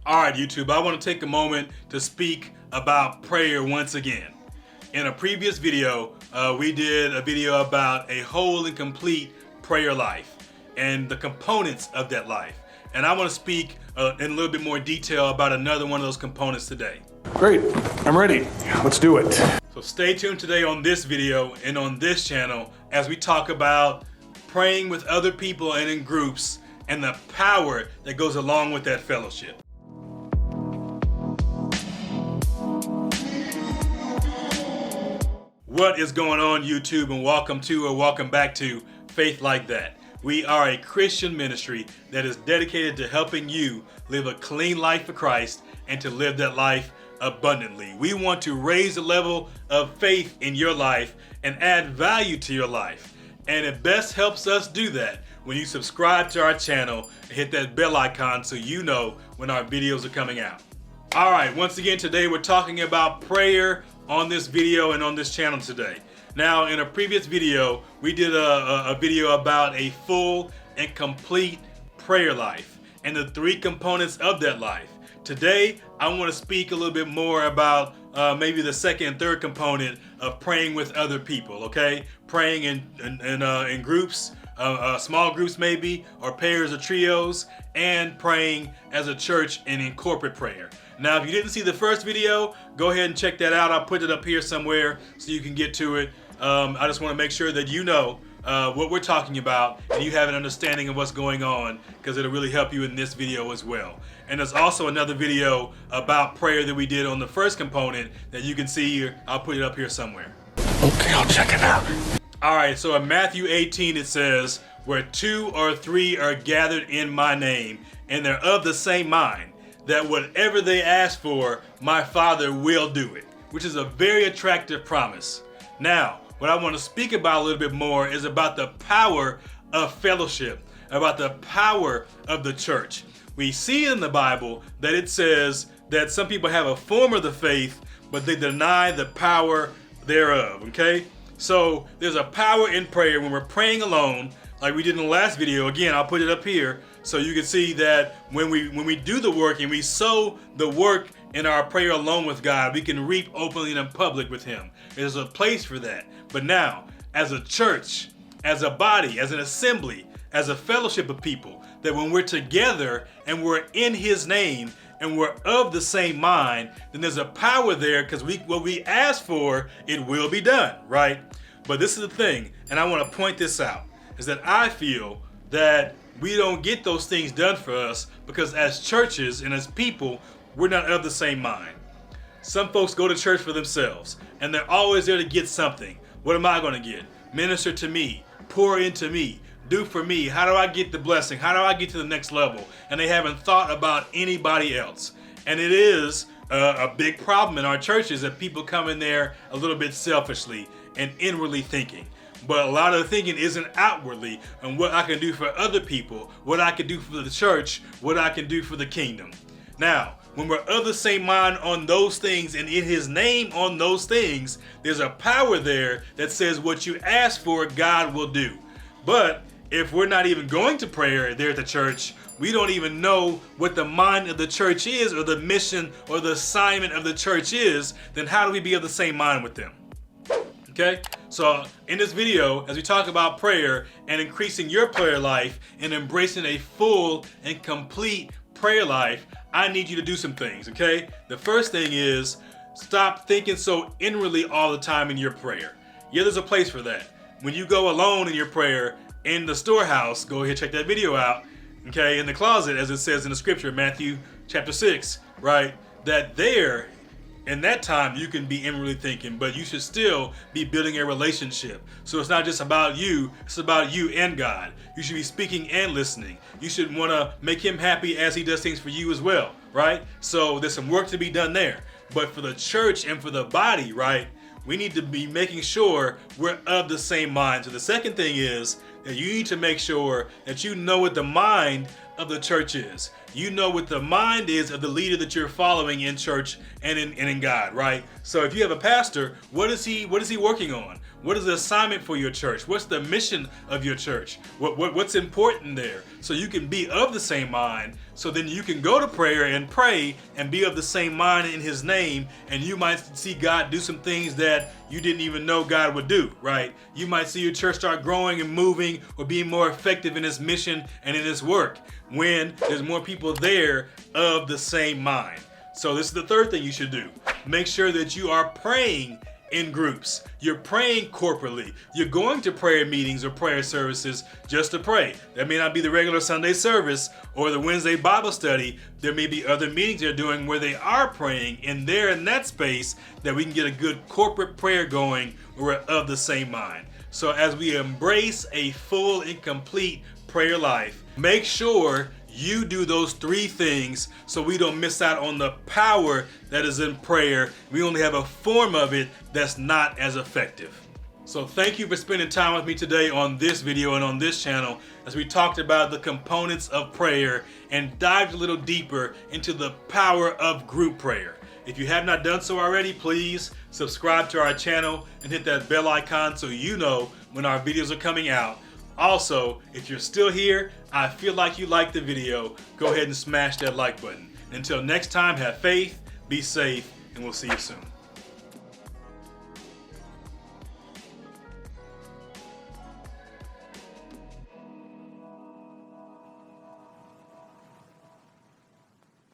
All right, YouTube, I want to take a moment to speak about prayer once again. In a previous video, we did a video about a whole and complete prayer life and the components of that life. And I want to speak in a little bit more detail about another one of those components today. Great, I'm ready. Let's do it. So stay tuned today on this video and on this channel as we talk about praying with other people and in groups and the power that goes along with that fellowship. What is going on, YouTube, and welcome back to Faith Like That. We are a Christian ministry that is dedicated to helping you live a clean life for Christ and to live that life abundantly. We want to raise the level of faith in your life and add value to your life. And it best helps us do that when you subscribe to our channel and hit that bell icon so you know when our videos are coming out. All right, once again, today we're talking about prayer on this video and on this channel today. Now, in a previous video, we did a video about a full and complete prayer life and the three components of that life. Today, I want to speak a little bit more about maybe the second and third component of praying with other people, okay? Praying in groups, small groups maybe, or pairs or trios, and praying as a church and in corporate prayer. Now, if you didn't see the first video, go ahead and check that out. I'll put it up here somewhere so you can get to it. I just want to make sure that you know what we're talking about and you have an understanding of what's going on, because it'll really help you in this video as well. And there's also another video about prayer that we did on the first component that you can see here. I'll put it up here somewhere. Okay, I'll check it out. All right, so in Matthew 18 it says, where 2 or 3 are gathered in my name, and they're of the same mind, that whatever they ask for, my Father will do it, which is a very attractive promise. Now, what I want to speak about a little bit more is about the power of fellowship, about the power of the church. We see in the Bible that it says that some people have a form of the faith, but they deny the power thereof, okay? So there's a power in prayer when we're praying alone, like we did in the last video. Again, I'll put it up here so you can see that when we do the work and we sow the work in our prayer alone with God, we can reap openly and in public with Him. There's a place for that. But now, as a church, as a body, as an assembly, as a fellowship of people, that when we're together and we're in His name and we're of the same mind, then there's a power there, because what we ask for, it will be done, right? But this is the thing, and I want to point this out, is that I feel that we don't get those things done for us because as churches and as people, we're not of the same mind. Some folks go to church for themselves and they're always there to get something. What am I going to get? Minister to me, pour into me, do for me. How do I get the blessing? How do I get to the next level? And they haven't thought about anybody else. And it is a big problem in our churches that people come in there a little bit selfishly and inwardly thinking. But a lot of the thinking isn't outwardly on what I can do for other people, what I can do for the church, what I can do for the kingdom. Now, when we're of the same mind on those things and in His name on those things, there's a power there that says what you ask for, God will do. But if we're not even going to prayer there at the church, we don't even know what the mind of the church is or the mission or the assignment of the church is, then how do we be of the same mind with them? Okay, so in this video, as we talk about prayer and increasing your prayer life and embracing a full and complete prayer life, I need you to do some things, okay? The first thing is stop thinking so inwardly all the time in your prayer. Yeah, there's a place for that. When you go alone in your prayer in the storehouse, go ahead, check that video out, okay? In the closet, as it says in the scripture, Matthew chapter 6, right? That there, in that time, you can be inwardly thinking, but you should still be building a relationship. So it's not just about you, it's about you and God. You should be speaking and listening. You should want to make Him happy as He does things for you as well, right? So there's some work to be done there. But for the church and for the body, right, we need to be making sure we're of the same mind. So the second thing is that you need to make sure that you know what the mind of the church is. You know what the mind is of the leader that you're following in church and in God, right? So if you have a pastor, what is he working on? What is the assignment for your church? What's the mission of your church? What's important there? So you can be of the same mind, so then you can go to prayer and pray and be of the same mind in His name, and you might see God do some things that you didn't even know God would do, right? You might see your church start growing and moving or being more effective in its mission and in its work when there's more people there of the same mind. So this is the third thing you should do. Make sure that you are praying in groups. You're praying corporately. You're going to prayer meetings or prayer services just to pray. That may not be the regular Sunday service or the Wednesday Bible study. There may be other meetings they're doing where they are praying, and they're in that space that we can get a good corporate prayer going. We're of the same mind. So as we embrace a full and complete prayer life, make sure you do those three things so we don't miss out on the power that is in prayer. We only have a form of it that's not as effective. So thank you for spending time with me today on this video and on this channel as we talked about the components of prayer and dived a little deeper into the power of group prayer. If you have not done so already, please subscribe to our channel and hit that bell icon so you know when our videos are coming out. Also, if you're still here, I feel like you liked the video, go ahead and smash that like button. Until next time, have faith, be safe, and we'll see you soon.